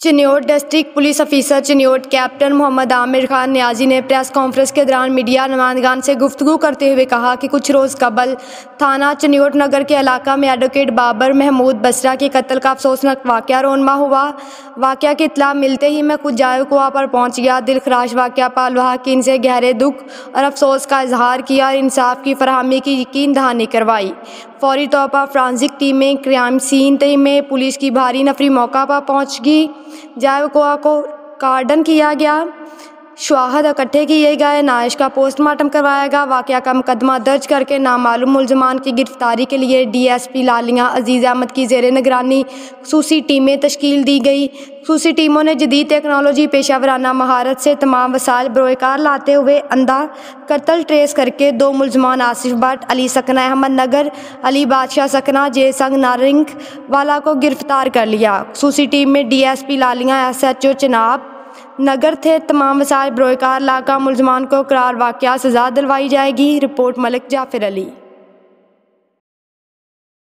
Chiniot district police officer Chiniot captain Mohammad Aamir Khan Niazi ने press conference के दौरान मीडिया नुमाइंदगान से गुफ्तगू करते हुए कहा कि कुछ रोज़ कबल थाना चिन्योट नगर के इलाका में एडवोकेट बाबर महमूद बसरा के कत्ल का अफसोसनाक वाक़या रोनमा हुआ। वाक़या की इत्तला मिलते ही मैं खुद जायकुआ पर पहुँच गया। दिलखराश वाक़या पर वहाकिन से गहरे दुख और अफसोस का इजहार किया और इंसाफ की फरहमी की यकीन दहानी करवाई। फौरी तौर पर फ्रांसिक टीमें, क्राइम सीन टीमें, पुलिस की भारी नफरी मौका पर पहुँच गई। जायकुआ को कार्डन किया गया, शवाहद इकट्ठे किए गए, नाइश का पोस्टमार्टम करवाया गया। वाक़या का मुकदमा दर्ज करके नामालूम मुलजमान की गिरफ्तारी के लिए DSP लालिया अजीज़ अहमद की ज़ेर निगरानी खुसूसी टीमें तश्कील दी गई। खुसूसी टीमों ने जदीद टेक्नोलॉजी, पेशावराना महारत से तमाम वसाइल बरोकार लाते हुए अंधा कत्ल ट्रेस करके 2 मुलजमान आसिफ भट्ट, अली सकना अहमद नगर, अली बादशाह सकना जयसंग नारंग वाला को गिरफ्तार कर लिया। खुसूसी टीम में DSP लालिया, SHO चिनाब नगर थे। तमाम वसाइल बरोकार लाका मुलजमान को करार वाक़या सज़ा दिलवाई जाएगी। रिपोर्ट मलिक जाफर अली।